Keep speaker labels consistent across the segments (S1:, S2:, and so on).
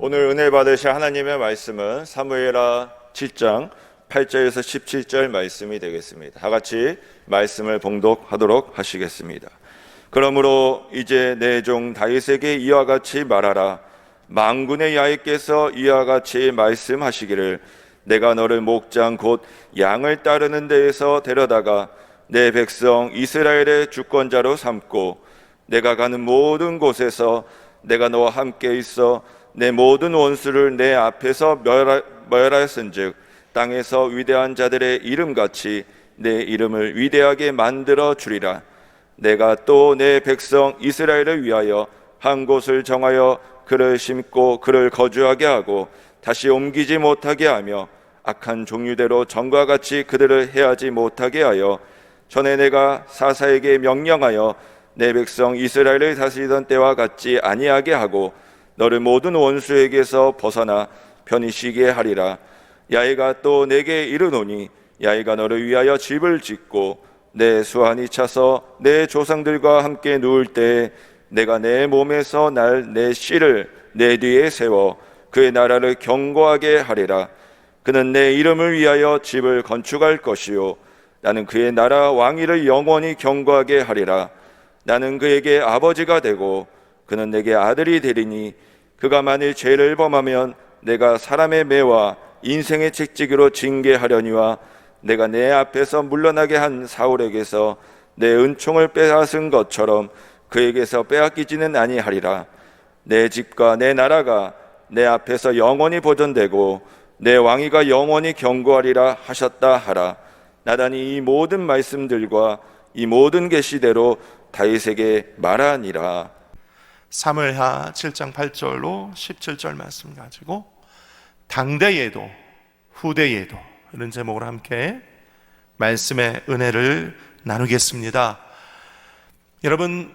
S1: 오늘 은혜 받으실 하나님의 말씀은 사무엘하 7장 8절에서 17절 말씀이 되겠습니다. 다 같이 말씀을 봉독하도록 하시겠습니다. 그러므로 이제 내 종 다윗에게 이와 같이 말하라. 만군의 야훼께서 이와 같이 말씀하시기를 내가 너를 목장 곧 양을 따르는 데에서 데려다가 내 백성 이스라엘의 주권자로 삼고 내가 가는 모든 곳에서 내가 너와 함께 있어 내 모든 원수를 내 앞에서 멸하였은즉 땅에서 위대한 자들의 이름같이 내 이름을 위대하게 만들어 주리라. 내가 또 내 백성 이스라엘을 위하여 한 곳을 정하여 그를 심고 그를 거주하게 하고 다시 옮기지 못하게 하며 악한 종류대로 전과 같이 그들을 해하지 못하게 하여 전에 내가 사사에게 명령하여 내 백성 이스라엘을 다스리던 때와 같지 아니하게 하고 너를 모든 원수에게서 벗어나 편히 쉬게 하리라. 야훼가 또 내게 이르노니 야훼가 너를 위하여 집을 짓고 내 수완이 차서 내 조상들과 함께 누울 때에 내가 내 몸에서 날 내 씨를 내 뒤에 세워 그의 나라를 견고하게 하리라. 그는 내 이름을 위하여 집을 건축할 것이요 나는 그의 나라 왕위를 영원히 견고하게 하리라. 나는 그에게 아버지가 되고 그는 내게 아들이 되리니 그가 만일 죄를 범하면 내가 사람의 매와 인생의 책찍이로 징계하려니와 내가 내 앞에서 물러나게 한 사울에게서 내 은총을 빼앗은 것처럼 그에게서 빼앗기지는 아니하리라. 내 집과 내 나라가 내 앞에서 영원히 보존되고 내 왕위가 영원히 견고하리라 하셨다 하라. 나단이 이 모든 말씀들과 이 모든 계시대로 다윗에게 말하니라.
S2: 사무엘하 7장 8절로 17절 말씀 가지고 당대에도 후대에도 이런 제목으로 함께 말씀의 은혜를 나누겠습니다. 여러분,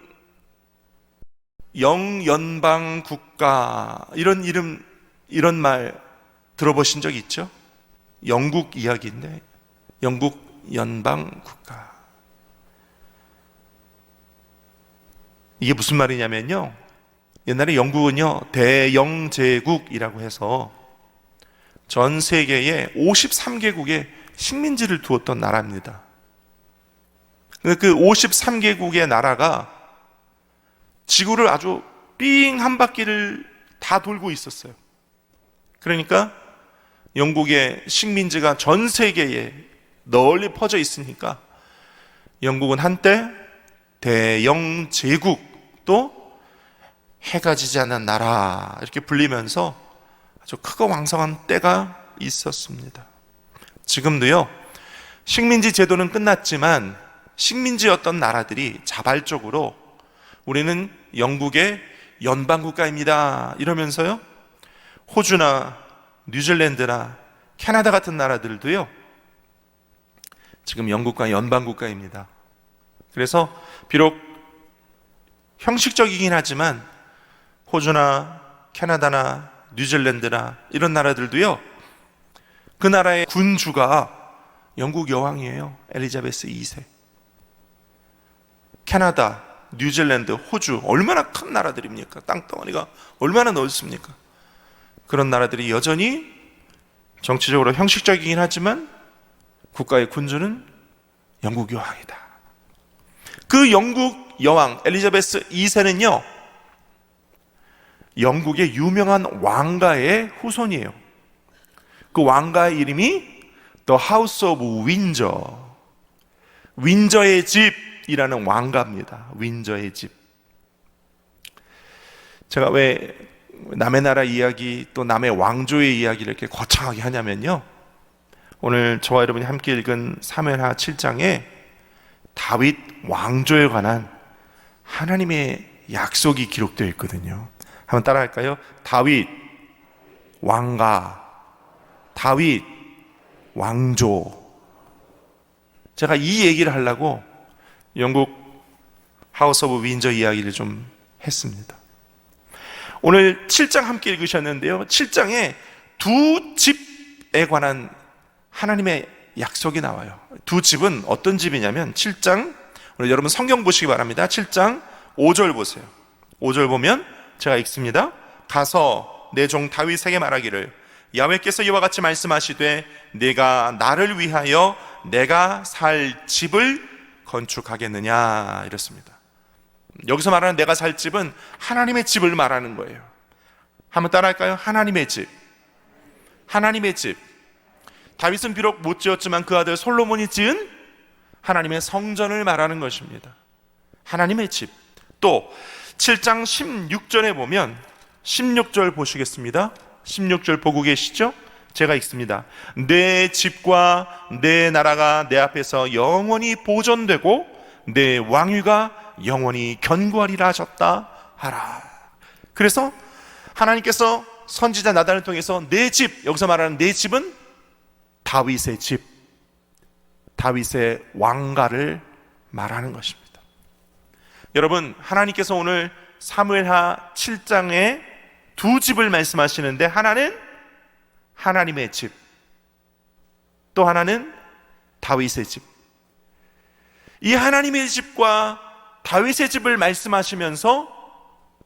S2: 영연방 국가 이런 이름, 이런 말 들어보신 적 있죠? 영국 이야기인데 영국 연방 국가. 이게 무슨 말이냐면요, 옛날에 영국은요 대영제국이라고 해서 전 세계에 53개국의 식민지를 두었던 나라입니다. 그 53개국의 나라가 지구를 아주 삥 한 바퀴를 다 돌고 있었어요. 그러니까 영국의 식민지가 전 세계에 널리 퍼져 있으니까 영국은 한때 대영제국, 또 해가 지지 않는 나라 이렇게 불리면서 아주 크고 왕성한 때가 있었습니다. 지금도요, 식민지 제도는 끝났지만 식민지였던 나라들이 자발적으로 우리는 영국의 연방국가입니다 이러면서요, 호주나 뉴질랜드나 캐나다 같은 나라들도요 지금 영국과 연방국가입니다. 그래서 비록 형식적이긴 하지만 호주나 캐나다나 뉴질랜드나 이런 나라들도요, 그 나라의 군주가 영국 여왕이에요. 엘리자베스 2세. 캐나다, 뉴질랜드, 호주 얼마나 큰 나라들입니까? 땅덩어리가 얼마나 넓습니까? 그런 나라들이 여전히 정치적으로 형식적이긴 하지만 국가의 군주는 영국 여왕이다. 그 영국 여왕 엘리자베스 2세는요 영국의 유명한 왕가의 후손이에요. 그 왕가의 이름이 The House of Windsor, 윈저의 집이라는 왕가입니다. 윈저의 집. 제가 왜 남의 나라 이야기 또 남의 왕조의 이야기를 이렇게 거창하게 하냐면요, 오늘 저와 여러분이 함께 읽은 사무엘하 7장에 다윗 왕조에 관한 하나님의 약속이 기록되어 있거든요. 한번 따라할까요? 다윗 왕가, 다윗 왕조. 제가 이 얘기를 하려고 영국 하우스 오브 윈저 이야기를 좀 했습니다. 오늘 7장 함께 읽으셨는데요, 7장에 두 집에 관한 하나님의 약속이 나와요. 두 집은 어떤 집이냐면 7장, 오늘 여러분 성경 보시기 바랍니다. 7장 5절 보세요. 5절 보면 제가 읽습니다. 가서 내 종 다윗에게 말하기를 야훼께서 이와 같이 말씀하시되 내가 나를 위하여 내가 살 집을 건축하겠느냐 이렇습니다. 여기서 말하는 내가 살 집은 하나님의 집을 말하는 거예요. 한번 따라할까요? 하나님의 집. 하나님의 집. 다윗은 비록 못 지었지만 그 아들 솔로몬이 지은 하나님의 성전을 말하는 것입니다. 하나님의 집. 또 7장 16절에 보면 16절 보시겠습니다. 16절 보고 계시죠? 제가 읽습니다. 내 집과 내 나라가 내 앞에서 영원히 보존되고 내 왕위가 영원히 견고하리라 하셨다 하라. 그래서 하나님께서 선지자 나단을 통해서 내 집, 여기서 말하는 내 집은 다윗의 집, 다윗의 왕가를 말하는 것입니다. 여러분, 하나님께서 오늘 사무엘하 7장에 두 집을 말씀하시는데 하나는 하나님의 집, 또 하나는 다윗의 집. 이 하나님의 집과 다윗의 집을 말씀하시면서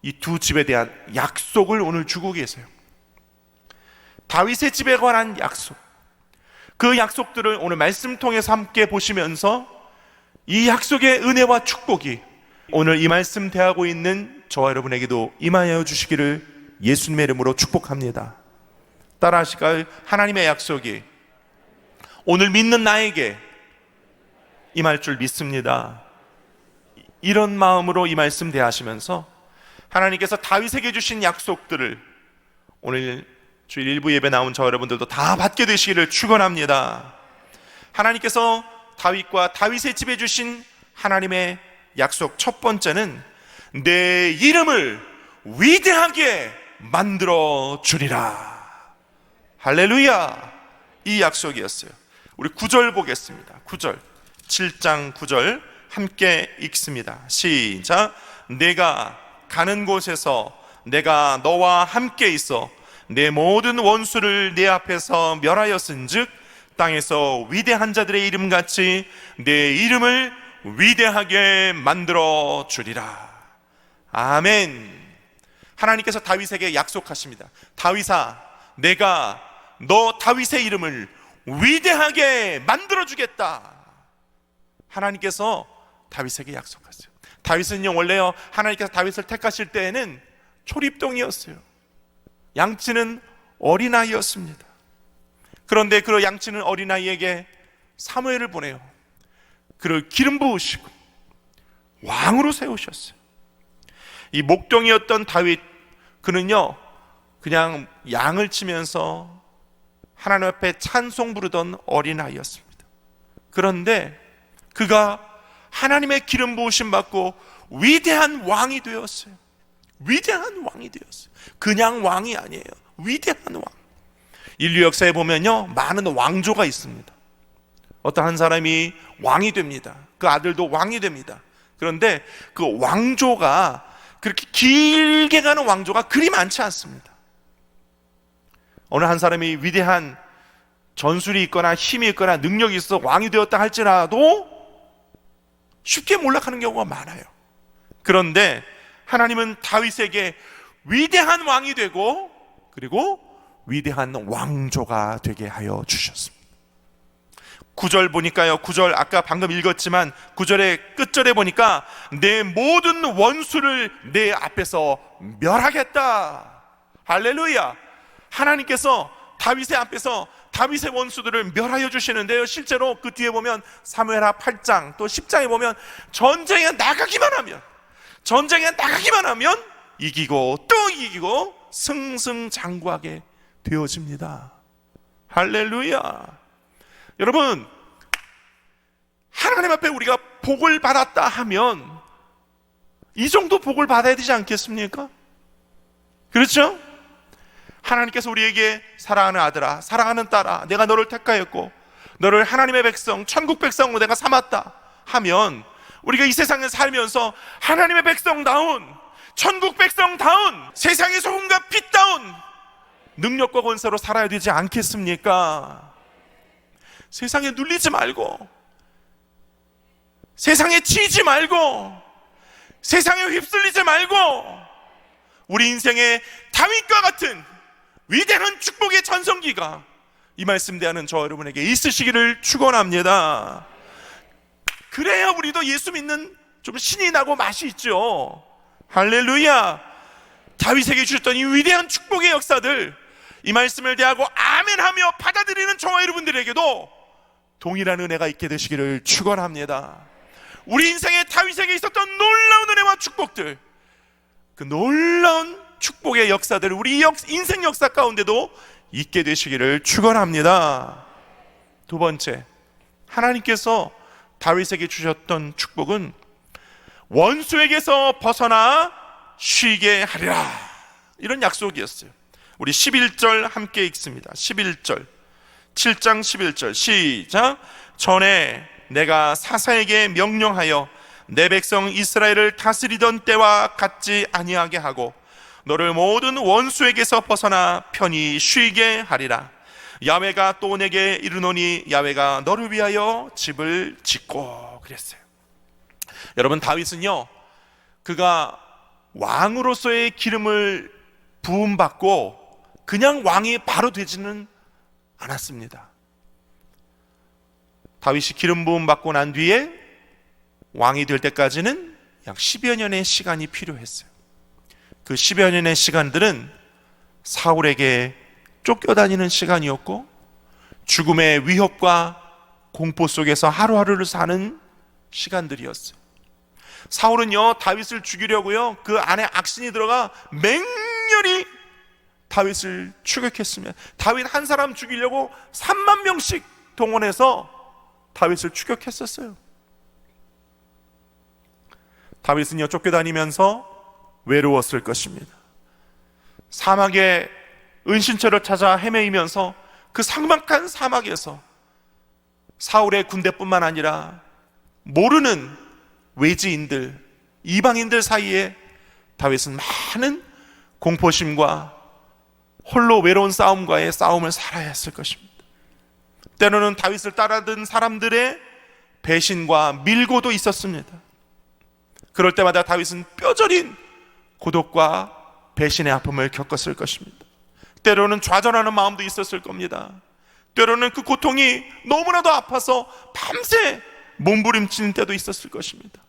S2: 이 두 집에 대한 약속을 오늘 주고 계세요. 다윗의 집에 관한 약속, 그 약속들을 오늘 말씀 통해서 함께 보시면서 이 약속의 은혜와 축복이 오늘 이 말씀 대하고 있는 저와 여러분에게도 임하여 주시기를 예수님의 이름으로 축복합니다. 따라 하실까요? 하나님의 약속이 오늘 믿는 나에게 임할 줄 믿습니다. 이런 마음으로 이 말씀 대하시면서 하나님께서 다윗에게 주신 약속들을 오늘 주일 일부 예배 나온 저 여러분들도 다 받게 되시기를 축원합니다. 하나님께서 다윗과 다윗의 집에 주신 하나님의 약속 첫 번째는 내 이름을 위대하게 만들어 주리라. 할렐루야. 이 약속이었어요. 우리 9절 보겠습니다. 9절, 7장 9절 함께 읽습니다. 시작. 내가 가는 곳에서 내가 너와 함께 있어 내 모든 원수를 내 앞에서 멸하였은즉 땅에서 위대한 자들의 이름같이 내 이름을 위대하게 만들어 주리라. 아멘. 하나님께서 다윗에게 약속하십니다. 다윗아, 내가 너 다윗의 이름을 위대하게 만들어 주겠다. 하나님께서 다윗에게 약속하세요. 다윗은요, 원래요, 하나님께서 다윗을 택하실 때에는 초립동이었어요. 양치는 어린아이였습니다. 그런데 그 양치는 어린아이에게 사무엘을 보내요. 그를 기름 부으시고 왕으로 세우셨어요. 이 목동이었던 다윗, 그는요 그냥 양을 치면서 하나님 앞에 찬송 부르던 어린아이였습니다. 그런데 그가 하나님의 기름 부으심 받고 위대한 왕이 되었어요. 위대한 왕이 되었어요. 그냥 왕이 아니에요. 위대한 왕. 인류 역사에 보면요, 많은 왕조가 있습니다. 어떤 한 사람이 왕이 됩니다. 그 아들도 왕이 됩니다. 그런데 그 왕조가 그렇게 길게 가는 왕조가 그리 많지 않습니다. 어느 한 사람이 위대한 전술이 있거나 힘이 있거나 능력이 있어 왕이 되었다 할지라도 쉽게 몰락하는 경우가 많아요. 그런데 하나님은 다윗에게 위대한 왕이 되고 그리고 위대한 왕조가 되게 하여 주셨습니다. 9절 보니까요, 9절 아까 방금 읽었지만 9절의 끝절에 보니까 내 모든 원수를 내 앞에서 멸하겠다. 할렐루야. 하나님께서 다윗의 앞에서 다윗의 원수들을 멸하여 주시는데요, 실제로 그 뒤에 보면 사무엘하 8장 또 10장에 보면 전쟁에 나가기만 하면 이기고 또 이기고 승승장구하게 되어집니다. 할렐루야. 여러분, 하나님 앞에 우리가 복을 받았다 하면 이 정도 복을 받아야 되지 않겠습니까? 그렇죠? 하나님께서 우리에게 사랑하는 아들아, 사랑하는 딸아, 내가 너를 택하였고 너를 하나님의 백성, 천국 백성으로 내가 삼았다 하면 우리가 이 세상에 살면서 하나님의 백성다운, 천국 백성다운, 세상의 소금과 빛다운 능력과 권세로 살아야 되지 않겠습니까? 세상에 눌리지 말고, 세상에 치이지 말고, 세상에 휩쓸리지 말고 우리 인생의 다윗과 같은 위대한 축복의 전성기가 이 말씀 대하는 저 여러분에게 있으시기를 축원합니다. 그래야 우리도 예수 믿는 좀 신이 나고 맛이 있죠. 할렐루야. 다윗에게 주셨던 이 위대한 축복의 역사들, 이 말씀을 대하고 아멘하며 받아들이는 저와 여러분들에게도 동일한 은혜가 있게 되시기를 축원합니다. 우리 인생에 다윗에게 있었던 놀라운 은혜와 축복들, 그 놀라운 축복의 역사들 우리 인생 역사 가운데도 있게 되시기를 축원합니다. 두 번째, 하나님께서 다윗에게 주셨던 축복은 원수에게서 벗어나 쉬게 하리라, 이런 약속이었어요. 우리 11절 함께 읽습니다. 11절, 7장 11절 시작. 전에 내가 사사에게 명령하여 내 백성 이스라엘을 다스리던 때와 같지 아니하게 하고 너를 모든 원수에게서 벗어나 편히 쉬게 하리라. 야훼가 또 내게 이르노니 야훼가 너를 위하여 집을 짓고, 그랬어요. 여러분, 다윗은요, 그가 왕으로서의 기름을 부음받고 그냥 왕이 바로 되지는 않았습니다. 다윗이 기름 부음받고 난 뒤에 왕이 될 때까지는 약 10여 년의 시간이 필요했어요. 그 10여 년의 시간들은 사울에게 쫓겨다니는 시간이었고 죽음의 위협과 공포 속에서 하루하루를 사는 시간들이었어요. 사울은요, 다윗을 죽이려고요, 그 안에 악신이 들어가 맹렬히 다윗을 추격했으면, 다윗 한 사람 죽이려고 3만 명씩 동원해서 다윗을 추격했었어요. 다윗은요, 쫓겨다니면서 외로웠을 것입니다. 사막의 은신처를 찾아 헤매이면서 그 삭막한 사막에서 사울의 군대뿐만 아니라 모르는 외지인들, 이방인들 사이에 다윗은 많은 공포심과 홀로 외로운 싸움과의 싸움을 살아야 했을 것입니다. 때로는 다윗을 따라든 사람들의 배신과 밀고도 있었습니다. 그럴 때마다 다윗은 뼈저린 고독과 배신의 아픔을 겪었을 것입니다. 때로는 좌절하는 마음도 있었을 겁니다. 때로는 그 고통이 너무나도 아파서 밤새 몸부림치는 때도 있었을 것입니다.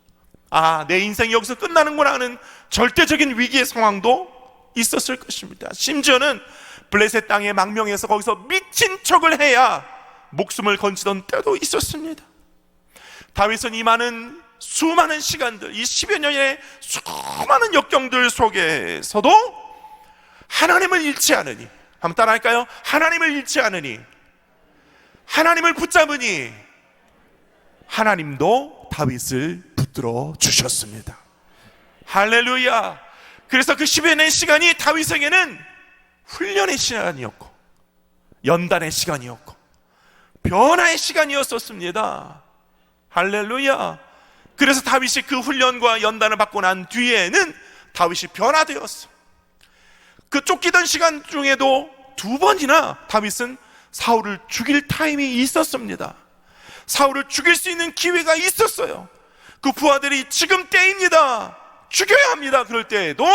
S2: 아, 내 인생이 여기서 끝나는구나 하는 절대적인 위기의 상황도 있었을 것입니다. 심지어는 블레셋 땅의 망명에서 거기서 미친 척을 해야 목숨을 건지던 때도 있었습니다. 다윗은 이 많은 수많은 시간들, 이 10여 년의 수많은 역경들 속에서도 하나님을 잃지 않으니, 한번 따라할까요? 하나님을 잃지 않으니, 하나님을 붙잡으니 하나님도 다윗을 붙들어 주셨습니다. 할렐루야. 그래서 그 10여 년의 시간이 다윗에게는 훈련의 시간이었고 연단의 시간이었고 변화의 시간이었었습니다. 할렐루야. 그래서 다윗이 그 훈련과 연단을 받고 난 뒤에는 다윗이 변화되었어. 그 쫓기던 시간 중에도 2번이나 다윗은 사울을 죽일 타임이 있었습니다. 사울을 죽일 수 있는 기회가 있었어요. 그 부하들이 지금 때입니다, 죽여야 합니다, 그럴 때에도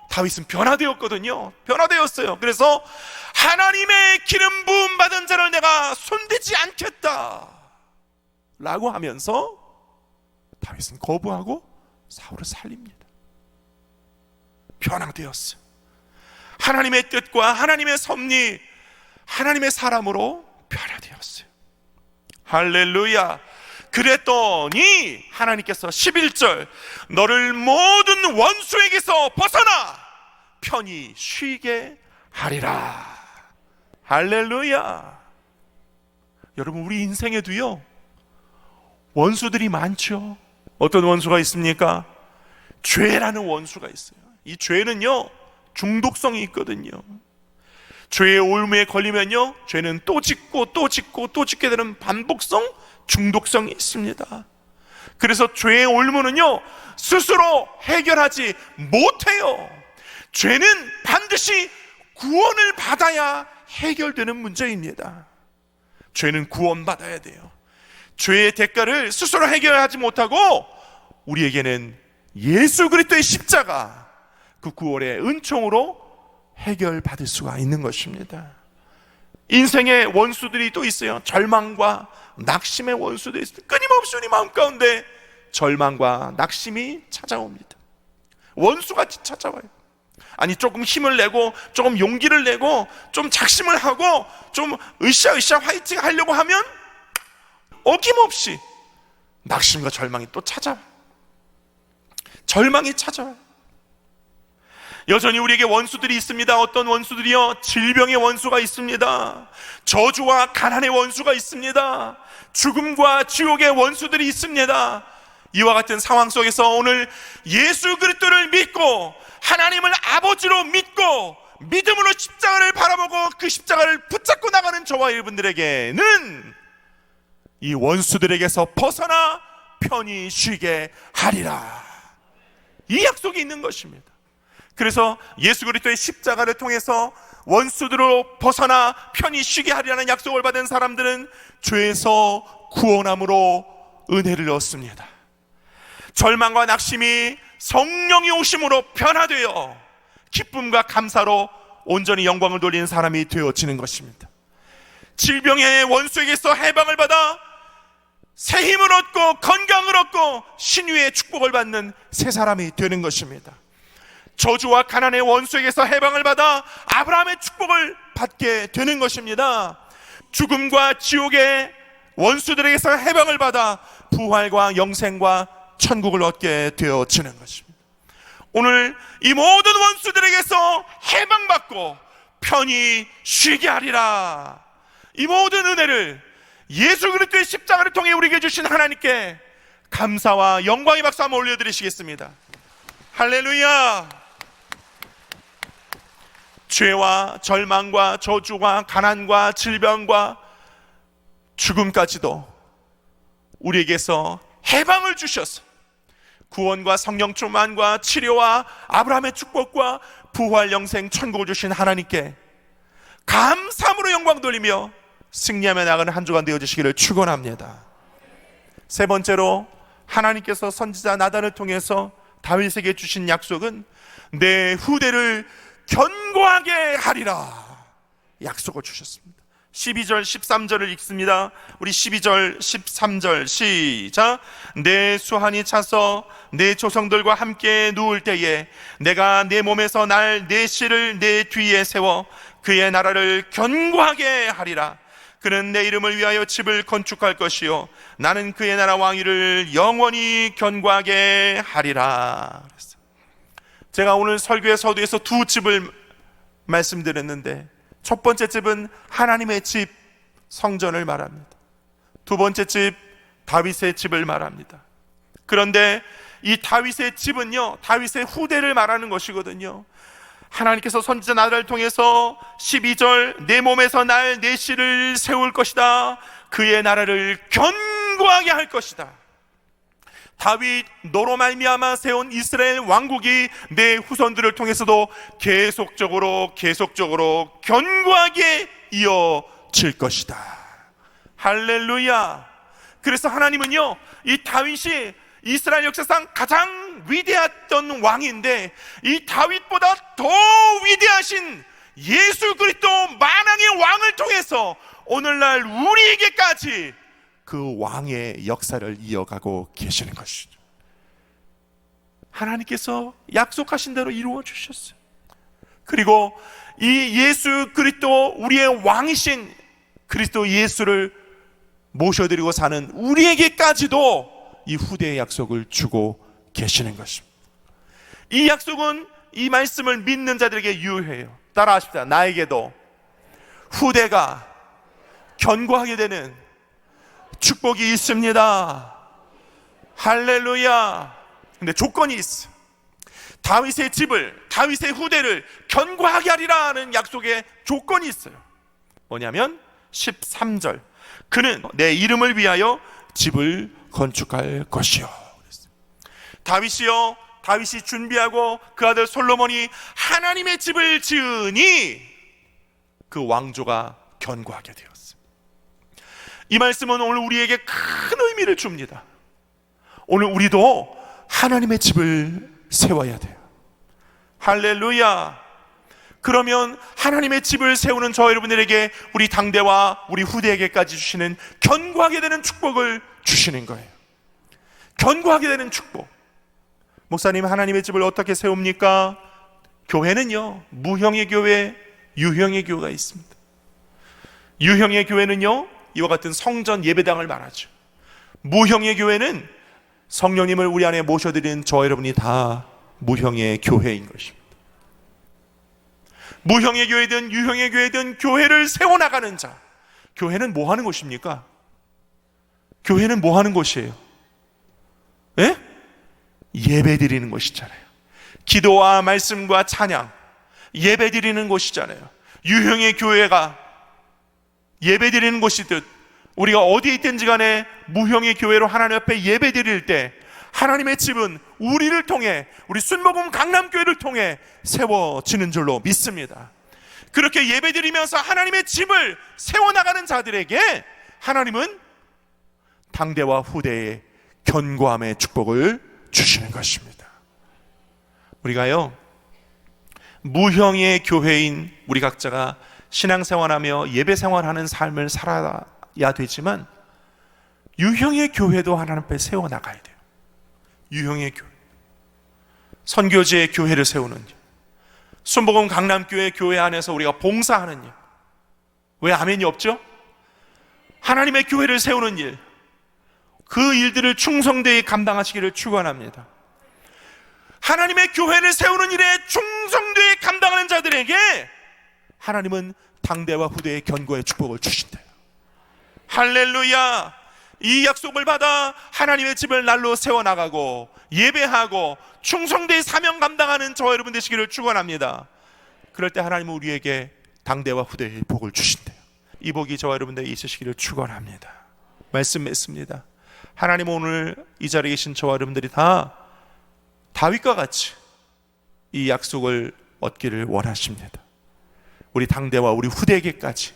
S2: 다윗은 변화되었거든요. 변화되었어요. 그래서 하나님의 기름 부음 받은 자를 내가 손대지 않겠다 라고 하면서 다윗은 거부하고 사울을 살립니다. 변화되었어요. 하나님의 뜻과 하나님의 섭리, 하나님의 사람으로 변화되었어요. 할렐루야. 그랬더니 하나님께서 11절 너를 모든 원수에게서 벗어나 편히 쉬게 하리라. 할렐루야. 여러분, 우리 인생에도요 원수들이 많죠. 어떤 원수가 있습니까? 죄라는 원수가 있어요. 이 죄는요 중독성이 있거든요. 죄의 올무에 걸리면요 죄는 또 짓고 또 짓고 또 짓게 되는 반복성, 중독성이 있습니다. 그래서 죄의 올무는요 스스로 해결하지 못해요. 죄는 반드시 구원을 받아야 해결되는 문제입니다. 죄는 구원받아야 돼요. 죄의 대가를 스스로 해결하지 못하고 우리에게는 예수 그리스도의 십자가, 그 구원의 은총으로 해결받을 수가 있는 것입니다. 인생의 원수들이 또 있어요. 절망과 낙심의 원수들이 있어요. 끊임없이 우리 마음 가운데 절망과 낙심이 찾아옵니다. 원수같이 찾아와요. 아니, 조금 힘을 내고 조금 용기를 내고 좀 작심을 하고 좀 으쌰으쌰 화이팅 하려고 하면 어김없이 낙심과 절망이 또 찾아와요. 절망이 찾아와요. 여전히 우리에게 원수들이 있습니다. 어떤 원수들이요? 질병의 원수가 있습니다. 저주와 가난의 원수가 있습니다. 죽음과 지옥의 원수들이 있습니다. 이와 같은 상황 속에서 오늘 예수 그리스도를 믿고 하나님을 아버지로 믿고 믿음으로 십자가를 바라보고 그 십자가를 붙잡고 나가는 저와 여러분들에게는 이 원수들에게서 벗어나 편히 쉬게 하리라, 이 약속이 있는 것입니다. 그래서 예수 그리스도의 십자가를 통해서 원수들로 벗어나 편히 쉬게 하리라는 약속을 받은 사람들은 죄에서 구원함으로 은혜를 얻습니다. 절망과 낙심이 성령이 오심으로 변화되어 기쁨과 감사로 온전히 영광을 돌리는 사람이 되어지는 것입니다. 질병의 원수에게서 해방을 받아 새 힘을 얻고 건강을 얻고 신유의 축복을 받는 새 사람이 되는 것입니다. 저주와 가난의 원수에게서 해방을 받아 아브라함의 축복을 받게 되는 것입니다. 죽음과 지옥의 원수들에게서 해방을 받아 부활과 영생과 천국을 얻게 되어지는 것입니다. 오늘 이 모든 원수들에게서 해방받고 편히 쉬게 하리라, 이 모든 은혜를 예수 그리스도의 십자가를 통해 우리에게 주신 하나님께 감사와 영광의 박수 한번 올려드리시겠습니다. 할렐루야. 죄와 절망과 저주와 가난과 질병과 죽음까지도 우리에게서 해방을 주셔서 구원과 성령 충만과 치료와 아브라함의 축복과 부활 영생 천국을 주신 하나님께 감사함으로 영광 돌리며 승리하며 나가는 한 주간 되어주시기를 축원합니다. 세 번째로 하나님께서 선지자 나단을 통해서 다윗에게 주신 약속은 내 후대를 견고하게 하리라, 약속을 주셨습니다. 12절 13절을 읽습니다. 우리 12절 13절 시작. 내 수한이 차서 내 조성들과 함께 누울 때에 내가 내 몸에서 날 내 씨를 내 뒤에 세워 그의 나라를 견고하게 하리라. 그는 내 이름을 위하여 집을 건축할 것이요 나는 그의 나라 왕위를 영원히 견고하게 하리라. 제가 오늘 설교의 서두에서 두 집을 말씀드렸는데, 첫 번째 집은 하나님의 집, 성전을 말합니다. 두 번째 집, 다윗의 집을 말합니다. 그런데 이 다윗의 집은요, 다윗의 후대를 말하는 것이거든요. 하나님께서 선지자 나단을 통해서 12절 내 몸에서 날 내 씨를 세울 것이다, 그의 나라를 견고하게 할 것이다. 다윗 너로 말미암아 세운 이스라엘 왕국이 내 후손들을 통해서도 계속적으로 견고하게 이어질 것이다. 할렐루야. 그래서 하나님은요, 이 다윗이 이스라엘 역사상 가장 위대했던 왕인데 이 다윗보다 더 위대하신 예수 그리스도 만왕의 왕을 통해서 오늘날 우리에게까지 그 왕의 역사를 이어가고 계시는 것이죠. 하나님께서 약속하신 대로 이루어 주셨어요. 그리고 이 예수 그리스도, 우리의 왕이신 그리스도 예수를 모셔드리고 사는 우리에게까지도 이 후대의 약속을 주고 계시는 것입니다. 이 약속은 이 말씀을 믿는 자들에게 유효해요. 따라하십시다. 나에게도 후대가 견고하게 되는 축복이 있습니다. 할렐루야. 근데 조건이 있어. 다윗의 집을, 다윗의 후대를 견고하게 하리라는 약속에 조건이 있어요. 뭐냐면 13절 그는 내 이름을 위하여 집을 건축할 것이요. 다윗이요, 다윗이 준비하고 그 아들 솔로몬이 하나님의 집을 지으니 그 왕조가 견고하게 되었어요. 이 말씀은 오늘 우리에게 큰 의미를 줍니다. 오늘 우리도 하나님의 집을 세워야 돼요. 할렐루야. 그러면 하나님의 집을 세우는 저 여러분들에게 우리 당대와 우리 후대에게까지 주시는 견고하게 되는 축복을 주시는 거예요. 견고하게 되는 축복. 목사님, 하나님의 집을 어떻게 세웁니까? 교회는요, 무형의 교회, 유형의 교회가 있습니다. 유형의 교회는요, 이와 같은 성전 예배당을 말하죠. 무형의 교회는 성령님을 우리 안에 모셔드리는 저 여러분이 다 무형의 교회인 것입니다. 무형의 교회든 유형의 교회든 교회를 세워나가는 자. 교회는 뭐 하는 곳입니까? 교회는 뭐 하는 곳이에요? 예? 예배 드리는 곳이잖아요. 기도와 말씀과 찬양, 예배 드리는 곳이잖아요. 유형의 교회가 예배 드리는 곳이듯 우리가 어디에 있든지 간에 무형의 교회로 하나님 앞에 예배 드릴 때 하나님의 집은 우리를 통해, 우리 순복음 강남교회를 통해 세워지는 줄로 믿습니다. 그렇게 예배 드리면서 하나님의 집을 세워나가는 자들에게 하나님은 당대와 후대의 견고함의 축복을 주시는 것입니다. 우리가요, 무형의 교회인 우리 각자가 신앙생활하며 예배생활하는 삶을 살아야 되지만 유형의 교회도 하나님 앞에 세워나가야 돼요. 유형의 교회, 선교지의 교회를 세우는 일, 순복음 강남교회 교회 안에서 우리가 봉사하는 일. 왜 아멘이 없죠? 하나님의 교회를 세우는 일, 그 일들을 충성되이 감당하시기를 축원합니다. 하나님의 교회를 세우는 일에 충성되이 감당하는 자들에게 하나님은 당대와 후대의 견고의 축복을 주신대요. 할렐루야. 이 약속을 받아 하나님의 집을 날로 세워나가고 예배하고 충성되이 사명 감당하는 저 여러분 되시기를 축원합니다. 그럴 때 하나님은 우리에게 당대와 후대의 복을 주신대요. 이 복이 저 여러분들에게 있으시기를 축원합니다. 말씀 맺습니다. 하나님은 오늘 이 자리에 계신 저와 여러분들이 다 다윗과 같이 이 약속을 얻기를 원하십니다. 우리 당대와 우리 후대에게까지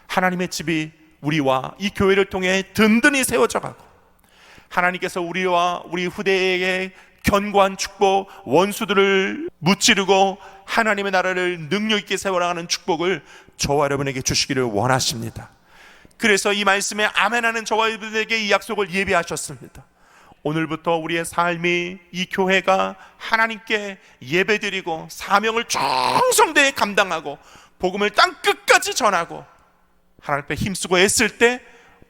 S2: 하나님의 집이 우리와 이 교회를 통해 든든히 세워져 가고 하나님께서 우리와 우리 후대에게 견고한 축복, 원수들을 무찌르고 하나님의 나라를 능력 있게 세워나가는 축복을 저와 여러분에게 주시기를 원하십니다. 그래서 이 말씀에 아멘하는 저와 여러분에게 이 약속을 예비하셨습니다. 오늘부터 우리의 삶이, 이 교회가 하나님께 예배드리고 사명을 충성되이 감당하고 복음을 땅 끝까지 전하고 하나님 앞에 힘쓰고 애쓸 때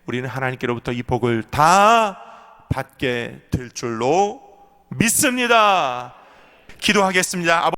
S2: 우리는 하나님께로부터 이 복을 다 받게 될 줄로 믿습니다. 기도하겠습니다.